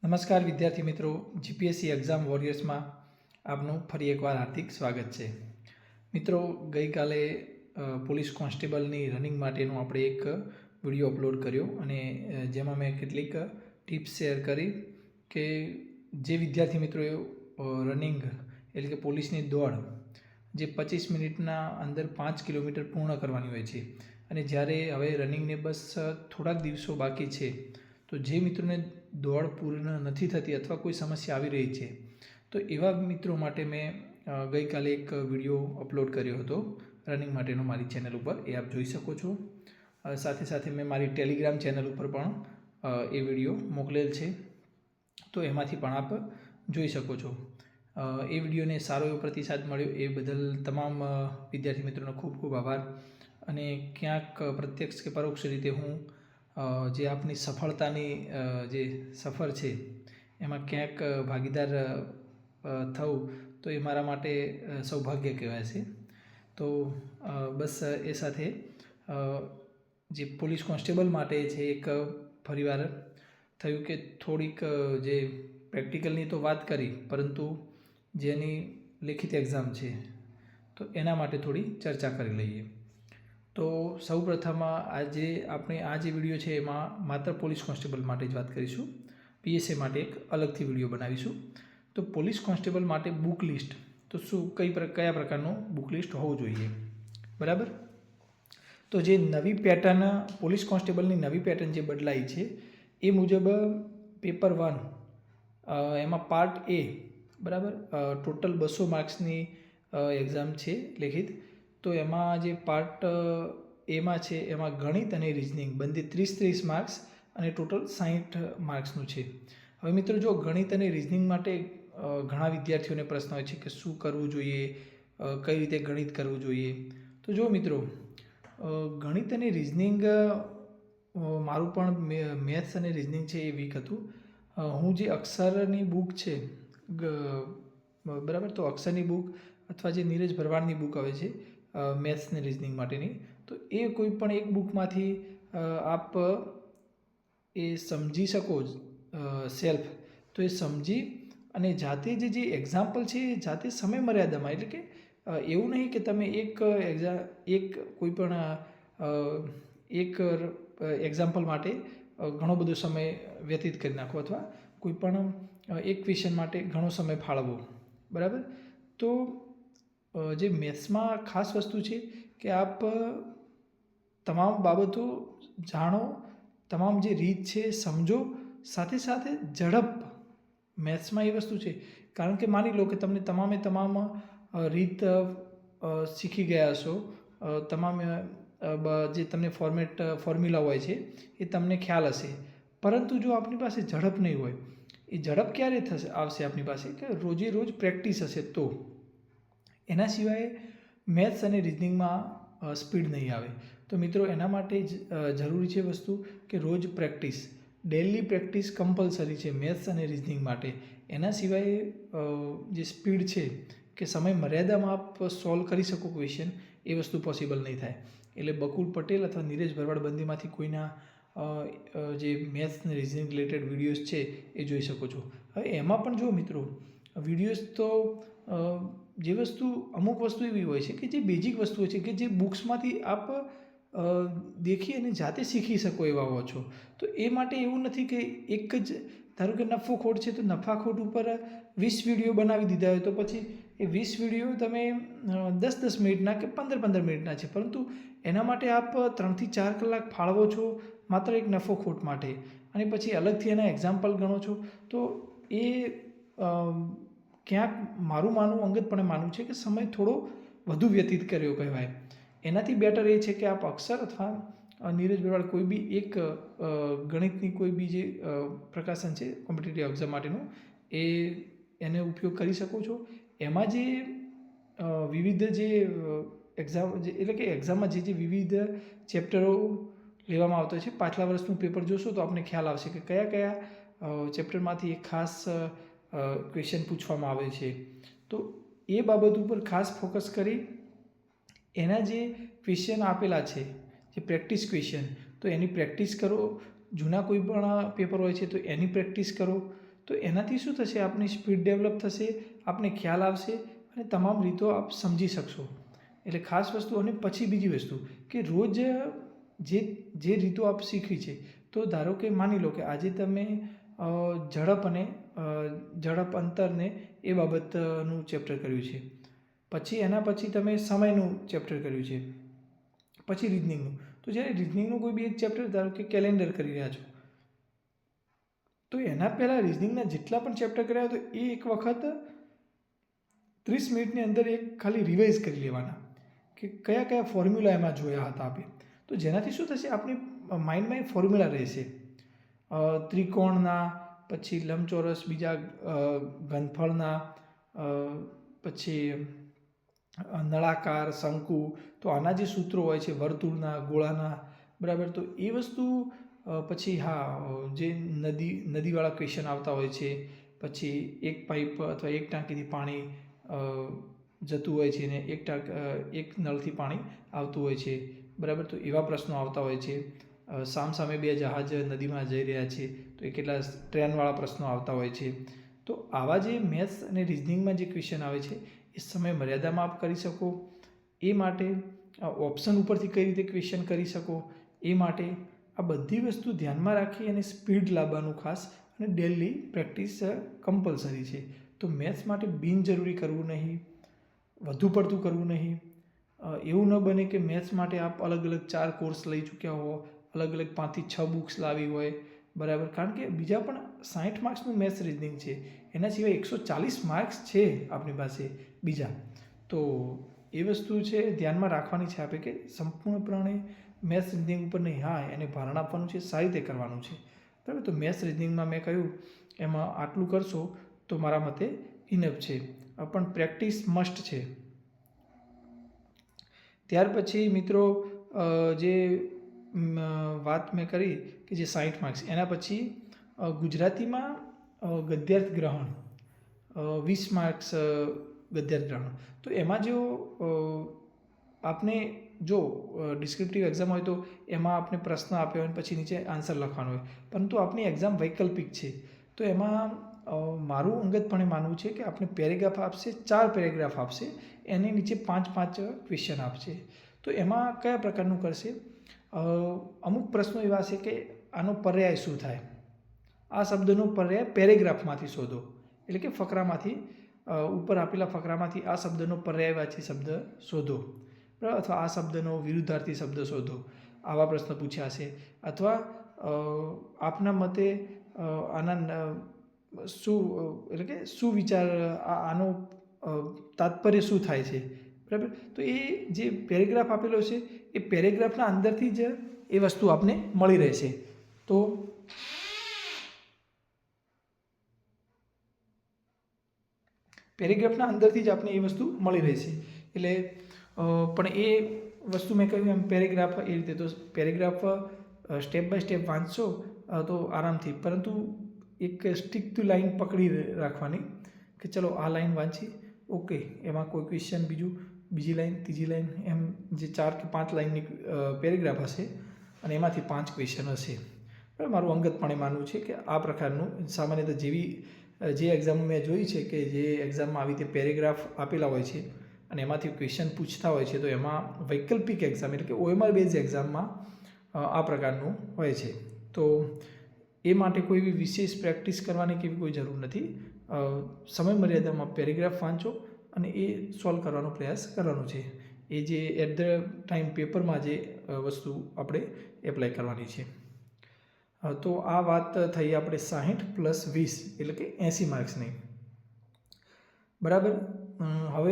નમસ્કાર વિદ્યાર્થી મિત્રો, જીપીએસસી એક્ઝામ વોરિયર્સમાં આપનું ફરી એકવાર હાર્દિક સ્વાગત છે. મિત્રો, ગઈકાલે પોલીસ કોન્સ્ટેબલની રનિંગ માટેનો આપણે એક વિડીયો અપલોડ કર્યો અને જેમાં મેં કેટલીક ટિપ્સ શેર કરી કે જે વિદ્યાર્થી મિત્રોએ રનિંગ એટલે કે પોલીસની દોડ જે 25 મિનિટના અંદર 5 કિલોમીટર પૂર્ણ કરવાની હોય છે અને જ્યારે હવે રનિંગને બસ થોડાક દિવસો બાકી છે, તો જે મિત્રોને દોડ પૂર્ણ નથી થતી અથવા કોઈ સમસ્યા આવી રહી છે, તો એવા મિત્રો માટે મેં ગઈકાલે એક વિડીયો અપલોડ કર્યો હતો રનિંગ માટેનો મારી ચેનલ ઉપર. એ આપ જોઈ શકો છો. સાથે સાથે મેં મારી ટેલિગ્રામ ચેનલ ઉપર પણ એ વિડીયો મોકલેલ છે, તો એમાંથી પણ આપ જોઈ શકો છો. એ વિડીયોને સારો એવો પ્રતિસાદ મળ્યો એ બદલ તમામ વિદ્યાર્થી મિત્રોનો ખૂબ ખૂબ આભાર. અને ક્યાંક પ્રત્યક્ષ કે પરોક્ષ રીતે હું જે આપની સફળતાની જે સફર છે એમાં ક્યાંક ભાગીદાર થવું તો એ મારા માટે સૌભાગ્ય કહેવાય છે. તો બસ એ સાથે જે પોલીસ કોન્સ્ટેબલ માટે છે એક ફરીવાર થયું કે થોડીક જે પ્રેક્ટિકલની તો વાત કરી, પરંતુ જેની લેખિત એક્ઝામ છે તો એના માટે થોડી ચર્ચા કરી લઈએ. તો સૌપ્રથમ આજે આપણે આ જે વિડીયો છે એમાં માત્ર પોલીસ કોન્સ્ટેબલ માટે જ વાત કરીશું. પીએસએ માટે એક અલગથી વિડીયો બનાવીશું. તો પોલીસ કોન્સ્ટેબલ માટે બુક લિસ્ટ તો કયા પ્રકારનું બુક લિસ્ટ હોવું જોઈએ, બરાબર? તો જે નવી પેટર્ન પોલીસ કોન્સ્ટેબલની નવી પેટર્ન જે બદલાઈ છે એ મુજબ પેપર 1 એમાં પાર્ટ એ, બરાબર, ટોટલ 200 માર્ક્સની એક્ઝામ છે લેખિત. તો એમાં જે પાર્ટ એમાં છે એમાં ગણિત અને રિઝનિંગ બંને 30 માર્ક્સ અને ટોટલ 60 માર્ક્સનું છે. હવે મિત્રો, જો ગણિત અને રિઝનિંગ માટે ઘણા વિદ્યાર્થીઓને પ્રશ્ન હોય છે કે શું કરવું જોઈએ, કઈ રીતે ગણિત કરવું જોઈએ. તો જો મિત્રો, ગણિત અને રિઝનિંગ મારું પણ મેથ્સ અને રિઝનિંગ છે એ વીક હતું. હું જે અક્ષરની બુક છે, બરાબર, તો અક્ષરની બુક અથવા જે નીરજ ભરવાડની બુક આવે છે મેથ્સ અને રિઝનિંગ માટેની, તો એ કોઈ પણ એક બુકમાંથી આપ એ સમજી શકો સેલ્ફ, તો એ સમજી અને જાતે જે એક્ઝામ્પલ છે એ જાતે સમય મર્યાદામાં, એટલે કે એવું નહીં કે તમે એક કોઈ પણ એક એક્ઝામ્પલ માટે ઘણો બધો સમય વ્યતીત કરી નાખો અથવા કોઈ પણ એક ક્વેશ્ચન માટે ઘણો સમય ફાળવો, બરાબર. તો જે મેથ્સમાં ખાસ વસ્તુ છે કે આપ તમામ બાબતો જાણો, તમામ જે રીત છે સમજો, સાથે સાથે ઝડપ. મેથ્સમાં એ વસ્તુ છે, કારણ કે માની લો કે તમને તમામ રીત શીખી ગયા હશો, તમામ જે તમને ફોર્મ્યુલા હોય છે એ તમને ખ્યાલ હશે, પરંતુ જો આપણી પાસે ઝડપ નહીં હોય, એ ઝડપ ક્યારે આવશે આપણી પાસે કે રોજે રોજ પ્રેક્ટિસ હશે તો. એના સિવાય મેથ્સ અને રિઝનિંગમાં સ્પીડ નહીં આવે. તો મિત્રો, એના માટે જ જરૂરી છે વસ્તુ કે રોજ પ્રેક્ટિસ, ડેલી પ્રેક્ટિસ કમ્પલસરી છે મેથ્સ અને રિઝનિંગ માટે. એના સિવાય જે સ્પીડ છે કે સમય મર્યાદામાં આપ સોલ્વ કરી શકો ક્વેશ્ચન, એ વસ્તુ પોસિબલ નહીં થાય. એટલે બકુલ પટેલ અથવા નીરજ ભરવાડ બંનેમાંથી કોઈના જે મેથ્સ અને રિઝનિંગ રિલેટેડ વિડીયોઝ છે એ જોઈ શકો છો. હવે એમાં પણ જો મિત્રો, વિડીયોઝ તો જે વસ્તુ અમુક વસ્તુ એવી હોય છે કે જે બેઝિક વસ્તુઓ છે કે જે બુક્સમાંથી આપ દેખી અને જાતે શીખી શકો એવા હો છો. તો એ માટે એવું નથી કે એક જ, ધારો કે નફો ખોટ છે તો નફાખોટ ઉપર 20 વિડીયો બનાવી દીધા હોય તો પછી એ 20 વિડીયો તમે 10 મિનિટના કે 15 મિનિટના છે, પરંતુ એના માટે આપ 3 થી 4 કલાક ફાળવો છો માત્ર એક નફો ખોટ માટે, અને પછી અલગથી એના એક્ઝામ્પલ ગણો છો. તો એ ક્યાંક મારું અંગતપણે માનવું છે કે સમય થોડો વધુ વ્યતીત કર્યો કહેવાય. એનાથી બેટર એ છે કે આપ અક્ષર અથવા નીરજ ભરવાડ કોઈ બી એક ગણિતની કોઈ બી જે પ્રકાશન છે કોમ્પિટિટિવ એક્ઝામ માટેનું, એને ઉપયોગ કરી શકો છો. એમાં જે વિવિધ જે એક્ઝામ એટલે કે એક્ઝામમાં જે વિવિધ ચેપ્ટરો લેવામાં આવતા છે, પાછલા વર્ષનું પેપર જોશો તો આપને ખ્યાલ આવશે કે કયા ચેપ્ટરમાંથી એક ખાસ ક્વેશ્ચન પૂછવામાં આવે છે. તો એ બાબત ઉપર ખાસ ફોકસ કરી એના જે ક્વેશ્ચન આપેલા છે, જે પ્રેક્ટિસ ક્વેશ્ચન, તો એની પ્રેક્ટિસ કરો. જૂના કોઈ પણ પેપર હોય છે તો એની પ્રેક્ટિસ કરો. તો એનાથી શું થશે, આપની સ્પીડ ડેવલપ થશે, આપને ખ્યાલ આવશે અને તમામ રીતો આપ સમજી શકશો. એટલે ખાસ વસ્તુ. અને પછી બીજી વસ્તુ કે રોજ જે રીતો આપ શીખવી છે, તો ધારો કે માની લો કે આજે તમે ઝડપ અને ઝડપ અંતરને એ બાબતનું ચેપ્ટર કર્યું છે, પછી એના પછી તમે સમયનું ચેપ્ટર કર્યું છે, પછી રિઝનિંગનું. તો જ્યારે રિઝનિંગનું કોઈ બી એક ચેપ્ટર, ધારો કે કેલેન્ડર કરી રહ્યા છો, તો એના પહેલાં રિઝનિંગના જેટલા પણ ચેપ્ટર કર્યા તો એ એક વખત 30 મિનિટની અંદર એક ખાલી રિવાઇઝ કરી લેવાના કે કયા કયા ફોર્મ્યુલા એમાં જોયા હતા આપે. તો જેનાથી શું થશે, આપણી માઇન્ડમાં એ ફોર્મ્યુલા રહેશે, ત્રિકોણના, પછી લંબચોરસ, બીજા ઘનફળના, પછી નળાકાર, શંકુ. તો આના જે સૂત્રો હોય છે વર્તુળના, ગોળાના, બરાબર. તો એ વસ્તુ પછી જે નદીવાળા ક્વેશ્ચન આવતા હોય છે, પછી એક પાઇપ અથવા એક ટાંકીથી પાણી જતું હોય છે ને એક નળથી પાણી આવતું હોય છે, બરાબર. તો એવા પ્રશ્નો આવતા હોય છે. સામે બે જહાજ નદીમાં જઈ રહ્યા છે, તો એ કેટલા ટ્રેનવાળા પ્રશ્નો આવતા હોય છે. તો આવા જે મેથ્સ અને રિઝનિંગમાં જે ક્વેશ્ચન આવે છે એ સમય મર્યાદામાં આપ કરી શકો. એ માટે ઓપ્શન ઉપરથી કઈ રીતે ક્વેશ્ચન કરી શકો, એ માટે આ બધી વસ્તુ ધ્યાનમાં રાખી અને સ્પીડ લાવવાનું ખાસ, અને ડેલી પ્રેક્ટિસ કમ્પલસરી છે. તો મેથ્સ માટે બિનજરૂરી કરવું નહીં, વધુ પડતું કરવું નહીં. એવું ન બને કે મેથ્સ માટે આપ અલગ અલગ 4 કોર્સ લઈ ચૂક્યા હો, અલગ અલગ 5 થી 6 બુક્સ લાવી હોય, બરાબર. કારણ કે બીજા પણ 60 માર્ક્સનું મેથ્સ રિઝનિંગ છે, એના સિવાય 140 માર્ક્સ છે આપણી પાસે બીજા. તો એ વસ્તુ છે ધ્યાનમાં રાખવાની છે આપે કે સંપૂર્ણપણે મેથ્સ રિઝનિંગ ઉપર નહીં, એને ભારણ આપવાનું છે, સારી રીતે કરવાનું છે, બરાબર. તો મેથ્સ રિઝનિંગમાં મેં કહ્યું એમાં આટલું કરશો તો મારા મતે ઇનફ છે, પણ પ્રેક્ટિસ મસ્ટ છે. ત્યાર પછી મિત્રો જે વાત મેં કરી કે જે 60 માર્ક્સ, એના પછી ગુજરાતીમાં ગદ્યાર્થ ગ્રહણ 20 માર્ક્સ ગદ્યાર્થ ગ્રહણ. તો એમાં જો આપને જો ડિસ્ક્રિપ્ટિવ એક્ઝામ હોય તો એમાં આપણે પ્રશ્ન આપ્યો હોય પછી નીચે આન્સર લખવાનો હોય, પરંતુ આપણી એક્ઝામ વૈકલ્પિક છે. તો એમાં મારું અંગતપણે માનવું છે કે આપણે પેરેગ્રાફ આપશે, 4 પેરેગ્રાફ આપશે, એની નીચે 5-5 ક્વેશ્ચન આપશે. તો એમાં કયા પ્રકારનું કરશે, અમુક પ્રશ્નો એવા છે કે આનો પર્યાય શું થાય, આ શબ્દનો પર્યાય પેરેગ્રાફમાંથી શોધો, એટલે કે ફકરામાંથી, ઉપર આપેલા ફકરામાંથી આ શબ્દનો પર્યાયવાચી શબ્દ શોધો, બરાબર. અથવા આ શબ્દનો વિરુદ્ધાર્થી શબ્દ શોધો, આવા પ્રશ્ન પૂછ્યા છે. અથવા આપના મતે આના શું, એટલે કે શું વિચાર, આનો તાત્પર્ય શું થાય છે, બરાબર. તો એ જે પેરેગ્રાફ આપેલો છે એ પેરેગ્રાફના અંદરથી જ એ વસ્તુ આપને મળી રહેશે. તો પેરેગ્રાફના અંદરથી જ આપને એ વસ્તુ મળી રહેશે. એટલે પણ એ વસ્તુ મેં કહ્યું એમ પેરેગ્રાફ એ રીતે, તો પેરેગ્રાફ સ્ટેપ બાય સ્ટેપ વાંચશો તો આરામથી, પરંતુ એક સ્ટિક ટુ લાઈન પકડી રાખવાની કે ચલો આ લાઈન વાંચી, ઓકે, એમાં કોઈ ક્વેશ્ચન, બીજી લાઈન, ત્રીજી લાઈન, એમ જે 4 કે 5 લાઈનની પેરેગ્રાફ હશે અને એમાંથી 5 ક્વેશ્ચન હશે. બરાબર. મારું અંગતપણે માનવું છે કે આ પ્રકારનું સામાન્યતઃ જે એક્ઝામ મેં જોઈ છે કે જે એક્ઝામમાં આવી રીતે પેરેગ્રાફ આપેલા હોય છે અને એમાંથી ક્વેશ્ચન પૂછતા હોય છે, તો એમાં વૈકલ્પિક એક્ઝામ એટલે કે OMR બેઝ એક્ઝામમાં આ પ્રકારનું હોય છે. તો એ માટે કોઈ બી વિશેષ પ્રેક્ટિસ કરવાની કે કોઈ જરૂર નથી. સમય મર્યાદામાં પેરેગ્રાફ વાંચો અને એ સોલ્વ કરવાનો પ્રયાસ કરવાનો છે. એ જે એટ ધ ટાઈમ પેપરમાં જે વસ્તુ આપણે એપ્લાય કરવાની છે. તો આ વાત થઈ આપણે 60 + 20 એટલે કે 80 માર્ક્સની, બરાબર. હવે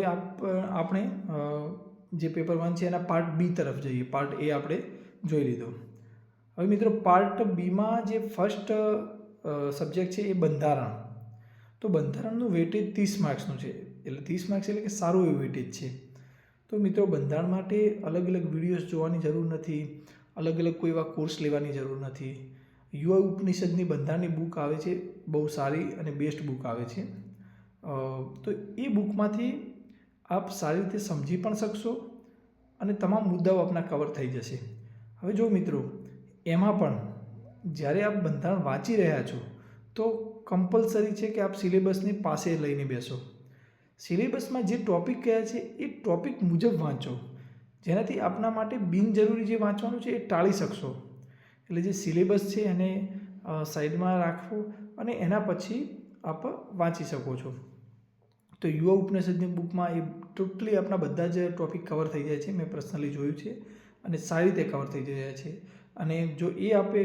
આપણે જે પેપર 1 છે એના પાર્ટ બી તરફ જઈએ. પાર્ટ એ આપણે જોઈ લીધો. હવે મિત્રો પાર્ટ બીમાં જે ફર્સ્ટ સબ્જેક્ટ છે એ બંધારણ. તો બંધારણનું વેટેજ 30 માર્ક્સનું છે, એટલે 30 માર્ક્સ એટલે કે સારું એવું વેટેજ છે. તો મિત્રો બંધારણ માટે અલગ અલગ વિડીયોઝ જોવાની જરૂર નથી, અલગ અલગ કોઈ એવા કોર્સ લેવાની જરૂર નથી. યુવા ઉપનિષદની બંધારણની બુક આવે છે, બહુ સારી અને બેસ્ટ બુક આવે છે. તો એ બુકમાંથી આપ સારી રીતે સમજી પણ શકશો અને તમામ મુદ્દાઓ આપના કવર થઈ જશે. હવે જો મિત્રો એમાં પણ જ્યારે આપ બંધારણ વાંચી રહ્યા છો તો કમ્પલસરી છે કે આપ સિલેબસને પાસે લઈને બેસો. સિલેબસમાં જે ટૉપિક કયા છે એ ટૉપિક મુજબ વાંચો, જેનાથી આપના માટે બિનજરૂરી જે વાંચવાનું છે એ ટાળી શકશો. એટલે જે સિલેબસ છે એને સાઈડમાં રાખવો અને એના પછી આપ વાંચી શકો છો. તો યુવા ઉપનિષદની બુકમાં એ ટોટલી આપણા બધા જ ટૉપિક કવર થઈ જાય છે. મેં પર્સનલી જોયું છે અને સારી રીતે કવર થઈ જાય છે. અને જો એ આપે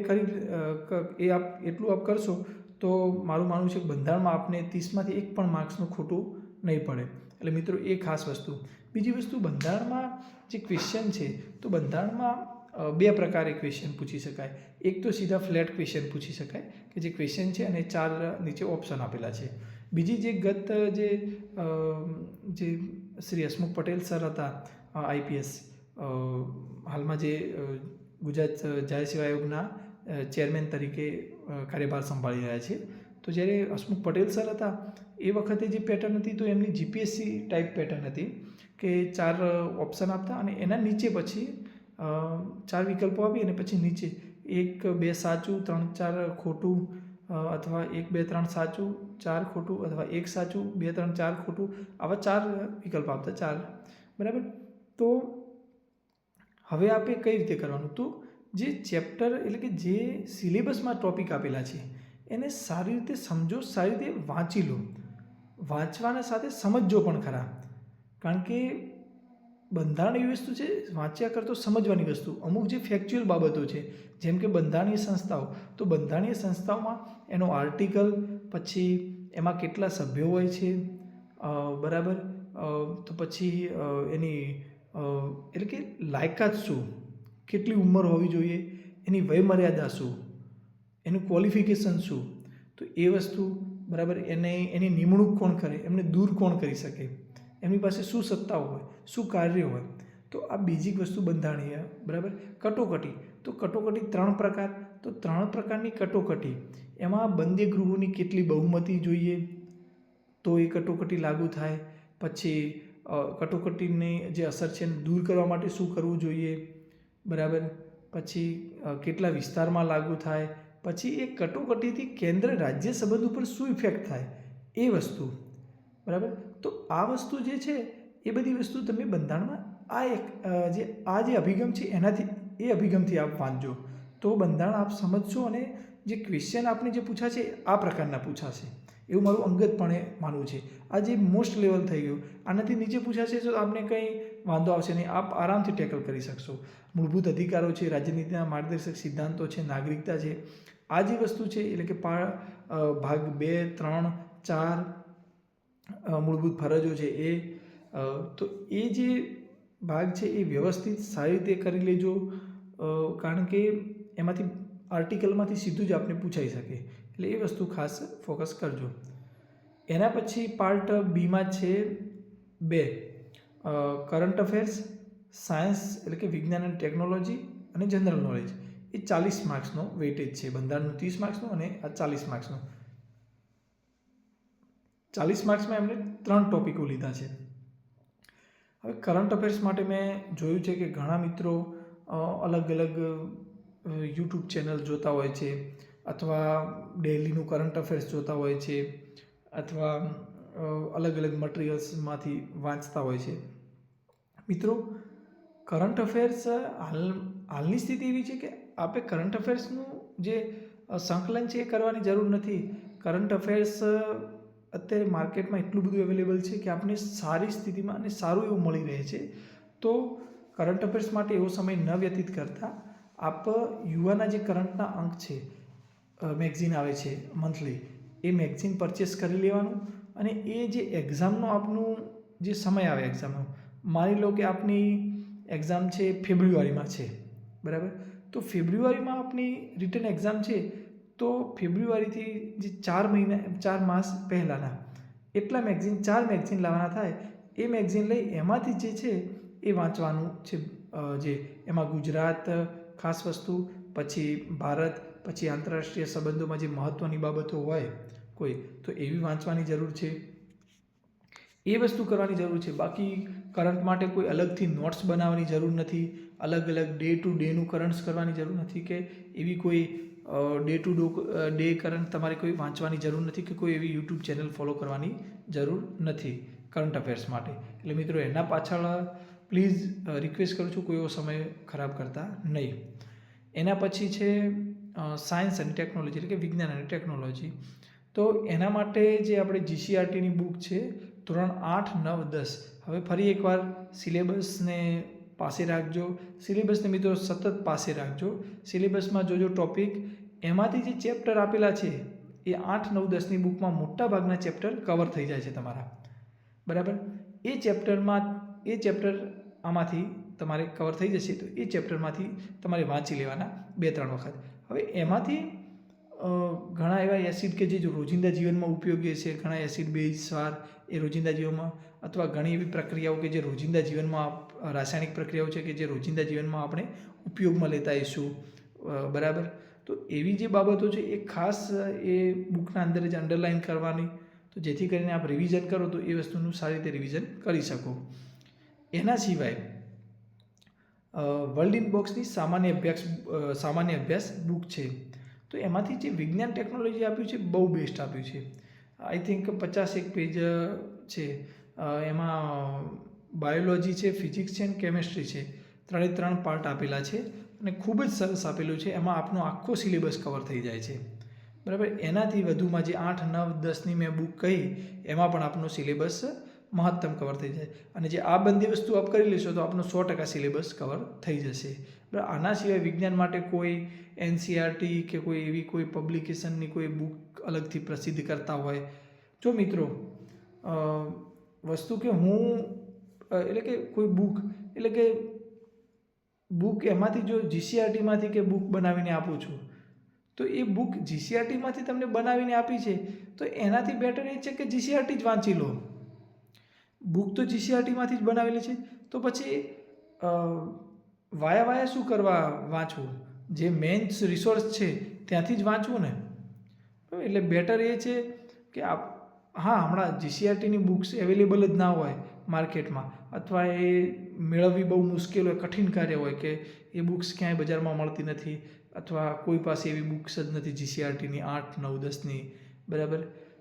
એટલું આપ કરશો તો મારું માનવું છે કે બંધારણમાં આપને 30માંથી 1 પણ માર્ક્સનું ખોટું નહીં પડે. એટલે મિત્રો એ ખાસ વસ્તુ. બીજી વસ્તુ, બંધારણમાં જે ક્વેશ્ચન છે તો બંધારણમાં 2 પ્રકારે ક્વેશ્ચન પૂછી શકાય. એક તો સીધા ફ્લેટ ક્વેશ્ચન પૂછી શકાય કે જે ક્વેશ્ચન છે અને 4 નીચે ઓપ્શન આપેલા છે. બીજી જે જે શ્રી હસમુખ પટેલ સર હતા આઈપીએસ, હાલમાં જે ગુજરાત જાહેર સેવા આયોગના ચેરમેન તરીકે કાર્યભાર સંભાળી રહ્યા છે. તો જ્યારે હસમુખ પટેલ સર હતા એ વખતે જે પેટર્ન હતી તો એમની જીપીએસસી ટાઈપ પેટર્ન હતી કે 4 ઓપ્શન આપતા અને એના નીચે પછી 4 વિકલ્પો આપી અને પછી નીચે 1, 2 સાચું, 3, 4 ખોટું, અથવા 1, 2, 3 સાચું, 4 ખોટું, અથવા 1 સાચું, 2, 3, 4 ખોટું, આવા 4 વિકલ્પ આપતા. 4 બરાબર. તો હવે આપણે કઈ રીતે કરવાનું? તો જે ચેપ્ટર એટલે કે જે સિલેબસમાં ટૉપિક આપેલા છે એને સારી રીતે સમજો, સારી રીતે વાંચી લો. વાંચવાના સાથે સમજજો પણ ખરા, કારણ કે બંધારણ એવી વસ્તુ છે વાંચ્યા કરતો સમજવાની વસ્તુ. અમુક જે ફેક્ચ્યુઅલ બાબતો છે જેમ કે બંધારણીય સંસ્થાઓ, તો બંધારણીય સંસ્થાઓમાં એનો આર્ટિકલ, પછી એમાં કેટલા સભ્યો હોય છે, બરાબર, તો પછી એની એટલે કે લાયકાત શું, કેટલી ઉંમર હોવી જોઈએ, એની વયમર્યાદા શું, એનું ક્વોલિફિકેશન શું, તો એ વસ્તુ બરાબર. એની નિમણૂક કોણ કરે, એમને દૂર કોણ કરી શકે, એમની પાસે શું સત્તાઓ હોય, શું કાર્ય હોય. તો આ બેઝિક વસ્તુ બંધારણીય, બરાબર. કટોકટી, તો કટોકટી 3 પ્રકાર, તો 3 પ્રકારની કટોકટી. એમાં બંદી ગૃહોની કેટલી બહુમતી જોઈએ તો એ કટોકટી લાગુ થાય. પછી કટોકટીની જે અસર છે એને દૂર કરવા માટે શું કરવું જોઈએ, બરાબર. પછી કેટલા વિસ્તારમાં લાગુ થાય. પછી એ કટોકટીથી કેન્દ્ર રાજ્ય સંબંધ ઉપર શું ઇફેક્ટ થાય એ વસ્તુ, બરાબર. તો આ વસ્તુ જે છે એ બધી વસ્તુ તમે બંધારણમાં આ જે અભિગમ છે એ અભિગમથી આપ વાંચજો તો બંધારણ આપ સમજશો. અને જે ક્વેશ્ચન આપને જે પૂછાશે આ પ્રકારના પૂછાશે એવું મારું અંગતપણે માનવું છે. આ જે મોસ્ટ લેવલ થઈ ગયું, આનાથી નીચે પૂછાશે તો આપને કંઈ વાંધો આવશે નહીં, આપ આરામથી ટેકલ કરી શકશો. મૂળભૂત અધિકારો છે, રાજ્યનીતિના માર્ગદર્શક સિદ્ધાંતો છે, નાગરિકતા છે, આ જે વસ્તુ છે એટલે કે ભાગ 2, 3, 4 મૂળભૂત ફરજો છે એ, તો એ જે ભાગ છે એ વ્યવસ્થિત સારી રીતે કરી લેજો, કારણ કે એમાંથી આર્ટિકલમાંથી સીધું જ આપને પૂછાઈ શકે. એટલે એ વસ્તુ ખાસ ફોકસ કરજો. એના પછી પાર્ટ બીમાં છે 2 કરંટ અફેર્સ, સાયન્સ એટલે કે વિજ્ઞાન અને ટેકનોલોજી, અને જનરલ નોલેજ. એ 40 માર્ક્સનો વેઇટેજ છે. બંધારણનું 30 માર્ક્સનું અને આ 40 માર્ક્સનું. 40 માર્ક્સમાં એમણે 3 ટોપિકો લીધા છે. હવે કરંટ અફેર્સ માટે મેં જોયું છે કે ઘણા મિત્રો અલગ અલગ યુટ્યુબ ચેનલ જોતા હોય છે, અથવા ડેઇલીનું કરંટ અફેર્સ જોતા હોય છે, અથવા અલગ અલગ મટીરિયલ્સમાંથી વાંચતા હોય છે. મિત્રો, કરંટ અફેર્સ હાલની સ્થિતિ એવી છે કે આપણે કરંટ અફેર્સનું જે સંકલન છે એ કરવાની જરૂર નથી. કરંટ અફેર્સ અત્યારે માર્કેટમાં એટલું બધું અવેલેબલ છે કે આપને સારી સ્થિતિમાં અને સારું એવું મળી રહે છે. તો કરંટ અફેર્સ માટે એવો સમય ન વ્યતીત કરતા આપ યુવાના જે કરંટના અંક છે, મેગઝીન આવે છે મંથલી, એ મેગઝીન પરચેસ કરી લેવાનું. અને એ જે એક્ઝામનો આપનું જે સમય આવે એક્ઝામનો, માની લો કે આપની એક્ઝામ છે ફેબ્રુઆરીમાં છે, બરાબર. તો ફેબ્રુઆરીમાં આપની રિટન એક્ઝામ છે, તો ફેબ્રુઆરીથી જે 4 માસ પહેલાંના એટલા મેગઝીન 4 મેગઝીન લાવવાના થાય. એ મેગઝીન લઈ એમાંથી જે છે એ વાંચવાનું છે. જે એમાં ગુજરાત ખાસ વસ્તુ, પછી ભારત, પછી આંતરરાષ્ટ્રીય સંબંધોમાં જે મહત્ત્વની બાબતો હોય કોઈ, તો એવી વાંચવાની જરૂર છે. એ વસ્તુ કરવાની જરૂર છે. બાકી કરંટ માટે કોઈ અલગથી નોટ્સ બનાવવાની જરૂર નથી. અલગ અલગ ડે ટુ ડેનું કરંટ્સ કરવાની જરૂર નથી કે એવી કોઈ ડે ટુ ડે કરંટ તમારે કોઈ વાંચવાની જરૂર નથી કે કોઈ એવી યુટ્યુબ ચેનલ ફોલો કરવાની જરૂર નથી કરંટ અફેર્સ માટે. એટલે મિત્રો એના પાછળ પ્લીઝ રિક્વેસ્ટ કરું છું કોઈ એવો સમય ખરાબ કરતા નહીં. એના પછી છે સાયન્સ અને ટેકનોલોજી એટલે કે વિજ્ઞાન અને ટેકનોલોજી. તો એના માટે જે આપણે GCRTની બુક છે ધોરણ 8, 9, 10. હવે ફરી એકવાર સિલેબસને પાસે રાખજો. સિલેબસને મિત્રો સતત પાસે રાખજો. સિલેબસમાં જોજો ટોપિક, એમાંથી જે ચેપ્ટર આપેલા છે એ 8, 9, 10ની બુકમાં મોટા ભાગના ચેપ્ટર કવર થઈ જાય છે તમારા. બરાબર, એ ચેપ્ટર આમાંથી તમારે કવર થઈ જશે. તો એ ચેપ્ટરમાંથી તમારે વાંચી લેવાના 2-3 વખત. હવે એમાંથી ઘણા એવા એસિડ કે જે રોજિંદા જીવનમાં ઉપયોગી છે, ઘણા એસિડ બેઝ ક્ષાર એ રોજિંદા જીવનમાં, અથવા ઘણી એવી પ્રક્રિયાઓ કે જે રોજિંદા જીવનમાં રાસાયણિક પ્રક્રિયાઓ છે કે જે રોજિંદા જીવનમાં આપણે ઉપયોગમાં લેતા આવીશું. બરાબર, તો એવી જે બાબતો છે એ ખાસ એ બુકના અંદર જ અંડરલાઇન કરવાની, તો જેથી કરીને આપ રિવિઝન કરો તો એ વસ્તુનું સારી રીતે રિવિઝન કરી શકો. એના સિવાય વર્લ્ડ ઇન બોક્સની સામાન્ય અભ્યાસ બુક છે. તો એમાંથી જે વિજ્ઞાન ટેકનોલોજી આપ્યું છે બહુ બેસ્ટ આપ્યું છે. આઈ થિંક 51 પેજ છે. એમાં બાયોલોજી છે, ફિઝિક્સ છે અને કેમેસ્ટ્રી છે, 3 પાર્ટ આપેલા છે અને ખૂબ જ સરસ આપેલું છે. એમાં આપનો આખો સિલેબસ કવર થઈ જાય છે. બરાબર, એનાથી વધુમાં જે 8, 9, 10ની મેં બુક કહી એમાં પણ આપનો સિલેબસ મહત્તમ કવર થઈ જાય. અને જે આ બધી વસ્તુ આપ કરી લેશો તો આપનો 100% સિલેબસ કવર થઈ જશે. બરાબર, આના સિવાય વિજ્ઞાન માટે કોઈ NCERT કે કોઈ એવી કોઈ પબ્લિકેશનની કોઈ બુક અલગથી પ્રસિદ્ધ કરતા હોય, જો મિત્રો વસ્તુ કે હું એટલે કે કોઈ બુક એમાંથી જો GCRTમાંથી કે બુક બનાવીને આપું છું, તો એ બુક GCRTમાંથી તમને બનાવીને આપી છે તો એનાથી બેટર એ છે કે GCRT જ વાંચી લો. બુક તો GCRTમાંથી જ બનાવેલી છે, તો પછી વાયા શું કરવા વાંચવું? જે મેઇન રિસોર્સ છે ત્યાંથી જ વાંચવું ને. એટલે બેટર એ છે કે હમણાં GCRTની બુક્સ અવેલેબલ જ ના હોય માર્કેટમાં, અથવા એ મેળવવી બહુ મુશ્કેલ હોય, કઠિન કાર્ય હોય કે એ બુક્સ ક્યાંય બજારમાં મળતી નથી, અથવા કોઈ પાસે એવી બુક્સ જ નથી GCRTની 8, 9, 10ની. બરાબર,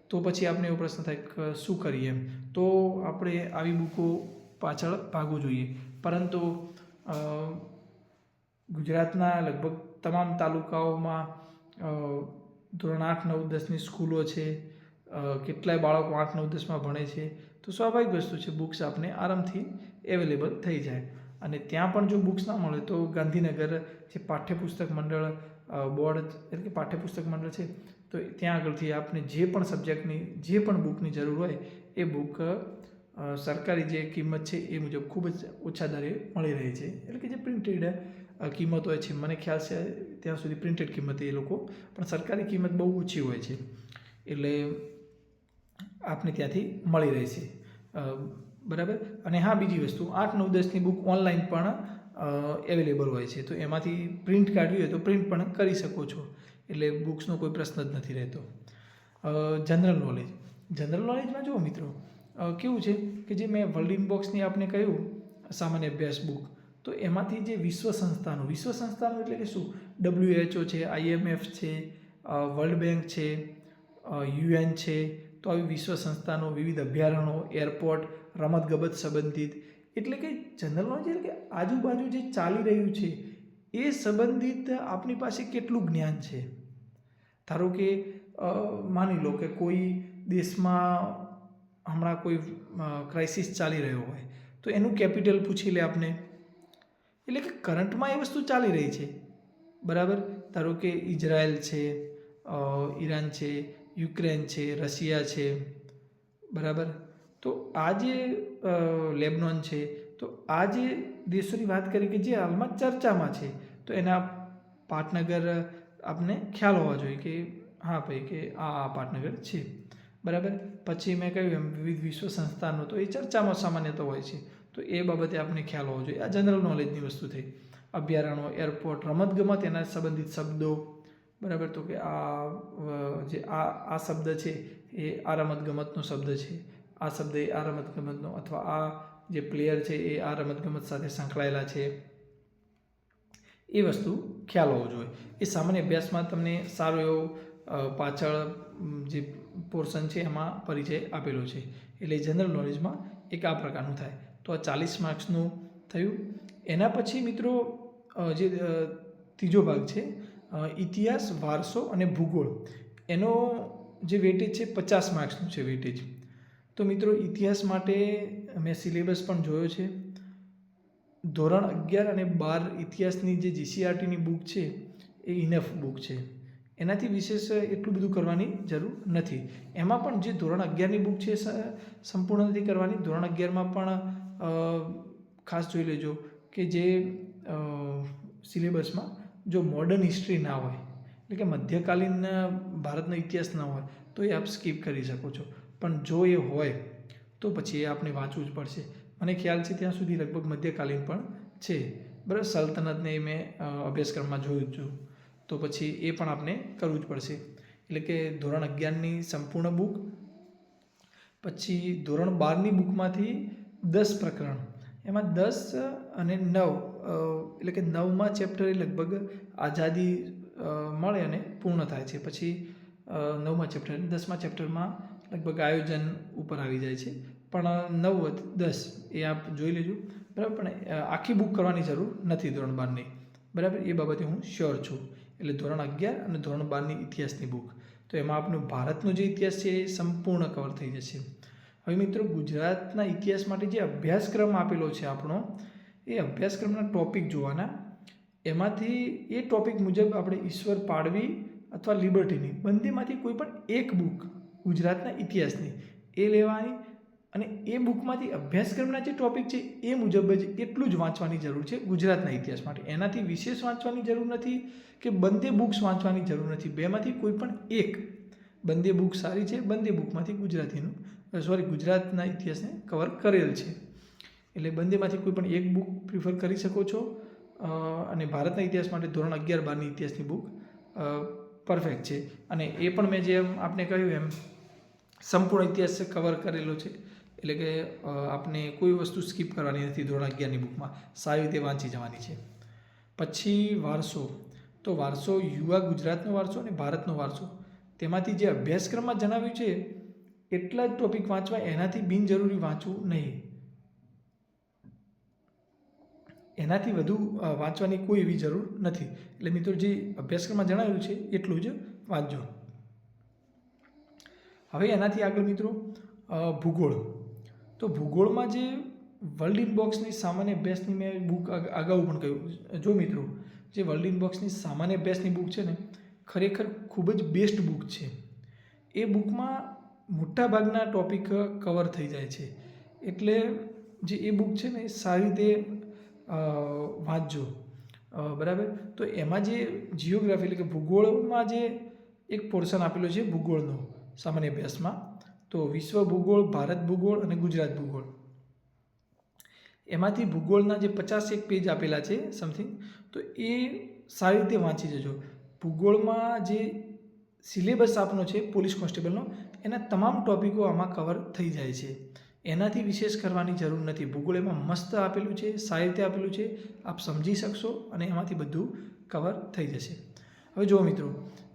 તો પછી આપણે એવો પ્રશ્ન થાય કે શું કરીએ એમ. તો આપણે આવી બુકો પાછળ ભાગવું જોઈએ. પરંતુ ગુજરાતના લગભગ તમામ તાલુકાઓમાં ધોરણ 8, 9, 10ની સ્કૂલો છે, કેટલાય બાળકો 8, 9, 10માં ભણે છે, તો સ્વાભાવિક વસ્તુ છે બુક્સ આપને આરામથી અવેલેબલ થઈ જાય. અને ત્યાં પણ જો બુક્સ ના મળે તો ગાંધીનગર જે પાઠ્યપુસ્તક મંડળ બોર્ડ એટલે કે પાઠ્યપુસ્તક મંડળ છે, તો ત્યાં આગળથી આપને જે પણ સબ્જેક્ટની જે પણ બુકની જરૂર હોય એ બુક સરકારી જે કિંમત છે એ મુજબ ખૂબ જ ઓછા દરે મળી રહી છે. એટલે કે જે પ્રિન્ટેડ કિંમત હોય છે, મને ખ્યાલ છે ત્યાં સુધી પ્રિન્ટેડ કિંમત એ લોકો, પણ સરકારી કિંમત બહુ ઓછી હોય છે, એટલે આપને ત્યાંથી મળી રહે છે. બરાબર, અને હા બીજી વસ્તુ 8, 9, 10ની બુક ઓનલાઈન પણ અવેલેબલ હોય છે, તો એમાંથી પ્રિન્ટ કાઢવી હોય તો પ્રિન્ટ પણ કરી શકો છો. એટલે બુક્સનો કોઈ પ્રશ્ન જ નથી રહેતો. જનરલ નોલેજમાં જુઓ મિત્રો કેવું છે કે જે મેં વર્લ્ડ ઇન બોક્સની આપને કહ્યું સામાન્ય અભ્યાસ બુક, તો એમાંથી જે વિશ્વ સંસ્થાનું એટલે કે શું, WHO છે, IMF છે, વર્લ્ડ બેંક છે, UN છે, તો આવી વિશ્વ સંસ્થાનો, વિવિધ અભયારણ્યો, એરપોર્ટ, રમતગમત સંબંધિત, એટલે કે જનરલ નોલેજ એટલે કે આજુબાજુ જે ચાલી રહ્યું છે એ સંબંધિત આપણી પાસે કેટલું જ્ઞાન છે. ધારો કે માની લો કે કોઈ દેશમાં હમણાં કોઈ ક્રાઇસિસ ચાલી રહ્યો હોય તો એનું કેપિટલ પૂછી લે આપને. એટલે કે કરંટમાં એ વસ્તુ ચાલી રહી છે. બરાબર, ધારો કે ઇઝરાયલ છે, ઈરાન છે, યુક્રેન છે, રશિયા છે. બરાબર, તો આ જે લેબનોન છે, તો આ જે દેશોની વાત કરી કે જે હાલમાં ચર્ચામાં છે, તો એના પાટનગર આપને ખ્યાલ હોવા જોઈએ કે હા ભાઈ કે આ પાટનગર છે. બરાબર, પછી મેં કહ્યું એમ વિવિધ વિશ્વ સંસ્થાનો તો એ ચર્ચામાં સામાન્ય તો હોય છે, તો એ બાબતે આપણને ખ્યાલ હોવો જોઈએ. આ જનરલ નોલેજની વસ્તુ થઈ. અભયારણ્યો, એરપોર્ટ, રમતગમત, એના સંબંધિત શબ્દો. બરાબર, તો કે આ શબ્દ છે એ આ રમતગમતનો શબ્દ છે, આ શબ્દ એ આ રમતગમતનો, અથવા આ જે પ્લેયર છે એ આ રમતગમત સાથે સંકળાયેલા છે, એ વસ્તુ ખ્યાલ હોવો જોઈએ. એ સામાન્ય અભ્યાસમાં તમને સારો એવો પાછળ જે પોર્શન છે એમાં પરિચય આપેલો છે. એટલે જનરલ નોલેજમાં એક આ પ્રકારનું થાય. તો આ 40 માર્ક્સનું થયું. એના પછી મિત્રો જે ત્રીજો ભાગ છે ઇતિહાસ, વારસો અને ભૂગોળ, એનો જે વેટેજ છે 50 માર્ક્સનું છે વેટેજ. તો મિત્રો ઇતિહાસ માટે મેં સિલેબસ પણ જોયો છે. ધોરણ 11 અને 12 ઇતિહાસની જે GCRTની બુક છે એ ઇનફ બુક છે. એનાથી વિશેષ એટલું બધું કરવાની જરૂર નથી. એમાં પણ જે ધોરણ 11ની બુક છે સંપૂર્ણ નથી કરવાની. ધોરણ 11માં પણ ખાસ જોઈ લેજો કે જે સિલેબસમાં જો મોડર્ન હિસ્ટ્રી ના હોય, એટલે કે મધ્યકાલીન ભારતનો ઇતિહાસ ના હોય તો એ આપ સ્કીપ કરી શકો છો. પણ જો એ હોય તો પછી એ આપણે વાંચવું જ પડશે. મને ખ્યાલ છે ત્યાં સુધી લગભગ મધ્યકાલીન પણ છે, બરાબર. સલ્તનતને મેં અભ્યાસક્રમમાં જોયું છું, તો પછી એ પણ આપણે કરવું જ પડશે. એટલે કે ધોરણ 11ની સંપૂર્ણ બુક, પછી ધોરણ 12ની બુકમાંથી 10 પ્રકરણ, એમાં 10 અને 9 એટલે કે 9મા ચેપ્ટર એ લગભગ આઝાદી મળે અને પૂર્ણ થાય છે. પછી 9મા ચેપ્ટર, 10મા ચેપ્ટરમાં લગભગ આયોજન ઉપર આવી જાય છે. પણ 9 10 એ આપ જોઈ લેજો, બરાબર. પણ આખી બુક કરવાની જરૂર નથી ધોરણ 12ની, બરાબર. એ બાબતે હું શ્યોર છું. એટલે ધોરણ 11 અને ધોરણ 12ની ઇતિહાસની બુક, તો એમાં આપણું ભારતનો જે ઇતિહાસ છે એ સંપૂર્ણ કવર થઈ જશે. હવે મિત્રો ગુજરાતના ઇતિહાસ માટે જે અભ્યાસક્રમ આપેલો છે આપણો, એ અભ્યાસક્રમના ટૉપિક જોવાના. એમાંથી એ ટૉપિક મુજબ આપણે ઈશ્વર પાડવી અથવા લિબર્ટીની બંનેમાંથી કોઈ પણ એક બુક ગુજરાતના ઇતિહાસની એ લેવાની, અને એ બુકમાંથી અભ્યાસક્રમના જે ટૉપિક છે એ મુજબ જ એટલું જ વાંચવાની જરૂર છે ગુજરાતના ઇતિહાસ માટે. એનાથી વિશેષ વાંચવાની જરૂર નથી કે બંને બુક્સ વાંચવાની જરૂર નથી. બેમાંથી કોઈ પણ એક, બંને બુક સારી છે, બંને બુકમાંથી ગુજરાતના ઇતિહાસને કવર કરેલ છે. એટલે બંનેમાંથી કોઈ પણ એક બુક પ્રિફર કરી શકો છો. અને ભારતના ઇતિહાસ માટે ધોરણ 11-12ની ઇતિહાસની બુક પરફેક્ટ છે. અને એ પણ મેં જેમ આપને કહ્યું એમ સંપૂર્ણ ઇતિહાસ કવર કરેલો છે. એટલે કે આપણે કોઈ વસ્તુ સ્કીપ કરવાની નથી ધોરણ 11ની બુકમાં, સારી રીતે વાંચી જવાની છે. પછી વારસો, તો વારસો યુવા ગુજરાતનો વારસો અને ભારતનો વારસો, તેમાંથી જે અભ્યાસક્રમમાં જણાવ્યું છે એટલા જ ટોપિક વાંચવા, એનાથી બિનજરૂરી વાંચવું નહીં. એનાથી વધુ વાંચવાની કોઈ એવી જરૂર નથી. એટલે મિત્રો જે અભ્યાસક્રમમાં જણાવ્યું છે એટલું જ વાંચજો. હવે એનાથી આગળ મિત્રો ભૂગોળ. તો ભૂગોળમાં જે વર્લ્ડ ઇનબોક્સની સામાન્ય અભ્યાસની મેં બુક અગાઉ પણ કહ્યું. જો મિત્રો જે વર્લ્ડ ઇનબોક્સની સામાન્ય અભ્યાસની બુક છે ને, ખરેખર ખૂબ જ બેસ્ટ બુક છે. એ બુકમાં મોટાભાગના ટૉપિક કવર થઈ જાય છે. એટલે જે એ બુક છે ને એ સારી રીતે વાંચજો, બરાબર. તો એમાં જે જિયોગ્રાફી એટલે કે ભૂગોળમાં જે એક પોર્શન આપેલો છે ભૂગોળનો સામાન્ય અભ્યાસમાં, તો વિશ્વ ભૂગોળ, ભારત ભૂગોળ અને ગુજરાત ભૂગોળ, એમાંથી ભૂગોળના જે 51 પેજ આપેલા છે સમથિંગ, તો એ સારી રીતે વાંચી જજો. ભૂગોળમાં જે સિલેબસ આપનો છે પોલીસ કોન્સ્ટેબલનો, એના તમામ ટૉપિકો આમાં કવર થઈ જાય છે. એનાથી વિશેષ કરવાની જરૂર નથી. ભૂગોળ એમાં મસ્ત આપેલું છે, સારી રીતે આપેલું છે, આપ સમજી શકશો અને એમાંથી બધું કવર થઈ જશે. હવે જુઓ મિત્રો,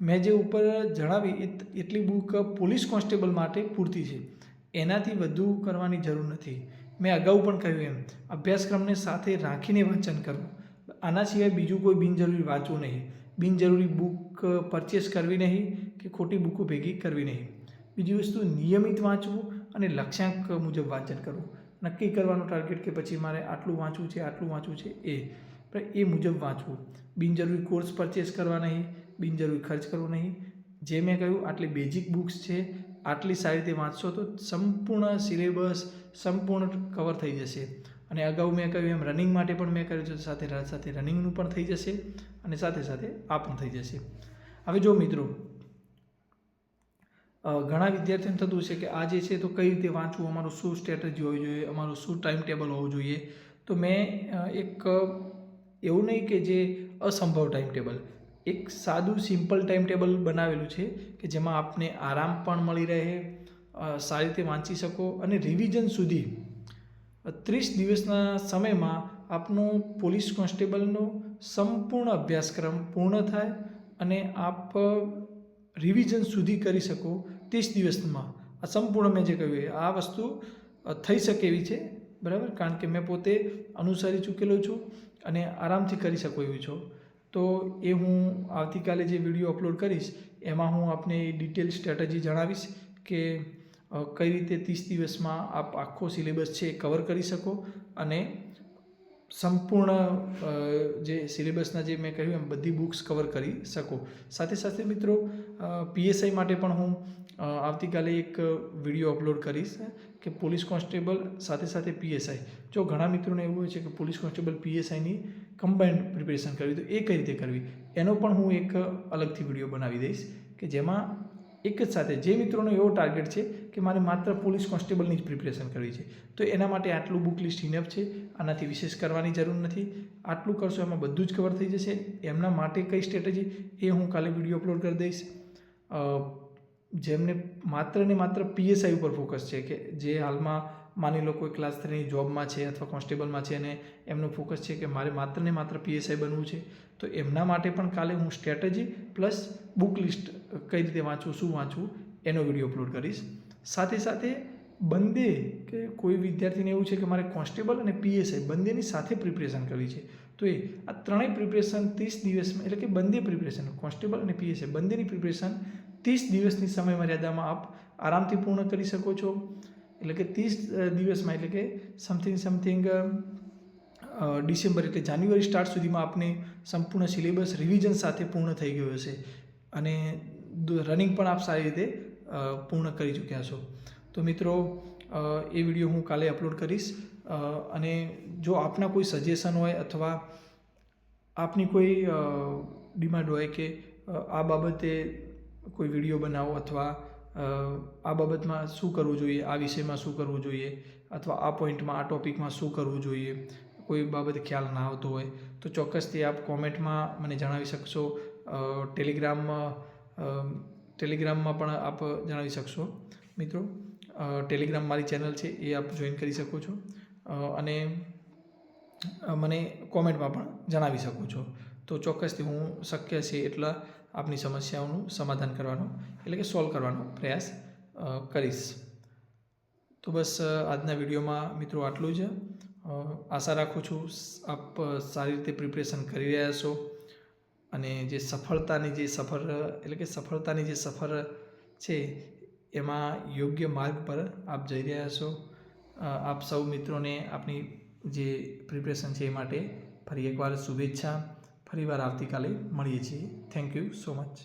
મેં જે ઉપર જણાવી એટલી બુક પોલીસ કોન્સ્ટેબલ માટે પૂરતી છે. એનાથી વધુ કરવાની જરૂર નથી. મેં અગાઉ પણ કહ્યું એમ, અભ્યાસક્રમને સાથે રાખીને વાંચન કરવું. આના સિવાય બીજું કોઈ બિનજરૂરી વાંચવું નહીં. બિનજરૂરી બુક પરચેસ કરવી નહીં કે ખોટી બુકો ભેગી કરવી નહીં. બીજી વસ્તુ, નિયમિત વાંચવું અને લક્ષ્યાંક મુજબ વાંચન કરવું. નક્કી કરવાનું ટાર્ગેટ કે પછી મારે આટલું વાંચવું છે, આટલું વાંચવું છે, એ મુજબ વાંચવું. બિનજરૂરી કોર્સ પરચેસ કરવા નહીં, બિનજરૂરી ખર્ચ કરવો નહીં. જે મેં કહ્યું આટલી બેઝિક બુક્સ છે, આટલી સારી રીતે વાંચશો તો સંપૂર્ણ સિલેબસ સંપૂર્ણ કવર થઈ જશે. અને અગાઉ મેં કહ્યું એમ રનિંગ માટે પણ મેં કહ્યું છે, સાથે સાથે રનિંગનું પણ થઈ જશે અને સાથે સાથે આ પણ થઈ જશે. હવે જો મિત્રો, ઘણા વિદ્યાર્થીઓને થતું છે કે આ જે છે તો કઈ રીતે વાંચવું, અમારું શું સ્ટ્રેટેજી હોવી જોઈએ, અમારું શું ટાઈમ ટેબલ હોવું જોઈએ. તો મેં એક એવું નહીં કે જે અસંભવ ટાઈમ ટેબલ, એક સાદું સિમ્પલ ટાઈમ ટેબલ બનાવેલું છે કે જેમાં આપને આરામ પણ મળી રહે, સારી રીતે વાંચી શકો અને રિવિઝન સુધી 30 દિવસના સમયમાં આપનો પોલીસ કોન્સ્ટેબલનો સંપૂર્ણ અભ્યાસક્રમ પૂર્ણ થાય અને આપ રિવિઝન સુધી કરી શકો 30 દિવસમાં. આ સંપૂર્ણ મેં જે કહ્યું આ વસ્તુ થઈ શકે એવી છે, બરાબર, કારણ કે મેં પોતે અનુસરી ચૂકેલો છું અને આરામથી કરી શકો એવી છું. તો એ હું આવતીકાલે જે વિડીયો અપલોડ કરીશ એમાં હું આપને ડિટેલ સ્ટ્રેટેજી જણાવીશ કે કઈ રીતે 30 દિવસમાં આપ આખો સિલેબસ છે એ કવર કરી શકો અને સંપૂર્ણ જે સિલેબસના જે મેં કહ્યું એમ બધી બુક્સ કવર કરી શકો. સાથે સાથે મિત્રો પીએસઆઈ માટે પણ હું આવતીકાલે એક વિડીયો અપલોડ કરીશ કે પોલીસ કોન્સ્ટેબલ સાથે સાથે પીએસઆઈ. જો ઘણા મિત્રોને એવું હોય છે કે પોલીસ કોન્સ્ટેબલ પીએસઆઈની કમ્બાઇન્ડ પ્રિપેરેશન કરવી, તો એ કઈ રીતે કરવી એનો પણ હું એક અલગથી વિડીયો બનાવી દઈશ કે જેમાં એક જ સાથે જે મિત્રોનો એવો ટાર્ગેટ છે કે મારે માત્ર પોલીસ કોન્સ્ટેબલની જ પ્રિપેરેશન કરવી છે, તો એના માટે આટલું બુક લિસ્ટ ઇનફ છે, આનાથી વિશેષ કરવાની જરૂર નથી. આટલું કરશો એમાં બધું જ કવર થઈ જશે. એમના માટે કઈ સ્ટ્રેટેજી એ હું કાલે વિડીયો અપલોડ કરી દઈશ. જેમને માત્ર ને માત્ર પીએસઆઈ ઉપર ફોકસ છે કે જે હાલમાં માની લો કોઈ ક્લાસ 3ની જોબમાં છે અથવા કોન્સ્ટેબલમાં છે અને એમનું ફોકસ છે કે મારે માત્ર ને માત્ર પીએસઆઈ બનવું છે, તો એમના માટે પણ કાલે હું સ્ટ્રેટેજી પ્લસ બુક લિસ્ટ કઈ રીતે વાંચવું, શું વાંચવું એનો વિડીયો અપલોડ કરીશ. સાથે સાથે બંને કે કોઈ વિદ્યાર્થીને એવું છે કે મારે કોન્સ્ટેબલ અને પીએસઆઈ બંનેની સાથે પ્રિપેરેશન કરવી છે, તો આ ત્રણેય પ્રિપેરેશન 30 દિવસમાં, એટલે કે બંને પ્રિપેરેશન કોન્સ્ટેબલ અને પીએસઆઈ બંનેની પ્રિપેરેશન 30 દિવસની સમય મર્યાદામાં આપ આરામથી પૂર્ણ કરી શકો છો. એટલે કે 30 દિવસમાં, એટલે કે સમથિંગ ડિસેમ્બર એટલે જાન્યુઆરી સ્ટાર્ટ સુધીમાં આપને સંપૂર્ણ સિલેબસ રિવિઝન સાથે પૂર્ણ થઈ ગયો હશે અને રનિંગ પણ આપ સારી રીતે પૂર્ણ કરી ચૂક્યા છો. તો મિત્રો એ વિડીયો હું કાલે અપલોડ કરીશ અને જો આપના કોઈ સજેશન હોય અથવા આપની કોઈ ડિમાન્ડ હોય કે આ બાબતે કોઈ વિડીયો બનાવો અથવા આ બાબતમાં શું કરવું જોઈએ, આ વિષયમાં શું કરવું જોઈએ અથવા આ પોઈન્ટમાં, આ ટૉપિકમાં શું કરવું જોઈએ, કોઈ બાબતે ખ્યાલ ના આવતો હોય તો ચોક્કસથી આપ કોમેન્ટમાં મને જણાવી શકશો. ટેલિગ્રામમાં પણ આપ જણાવી શકશો મિત્રો. ટેલિગ્રામ મારી ચેનલ છે એ આપ જોઈન કરી શકો છો અને મને કોમેન્ટમાં પણ જણાવી શકો છો. તો ચોક્કસથી હું શક્ય છે એટલા આપની સમસ્યાઓનું સમાધાન કરવાનો, એટલે કે સોલ્વ કરવાનો પ્રયાસ કરીશ. તો બસ આજના વિડીયોમાં મિત્રો આટલું જ. આશા રાખું છું આપ સારી રીતે પ્રિપેરેશન કરી રહ્યા છો અને જે સફળતાની જે સફર છે એમાં યોગ્ય માર્ગ પર આપ જઈ રહ્યા છો. આપ સૌ મિત્રોને આપની જે પ્રિપેરેશન છે એ માટે ફરી એકવાર શુભેચ્છા. ફરીવાર આવતીકાલે મળીએ છીએ. Thank you so much.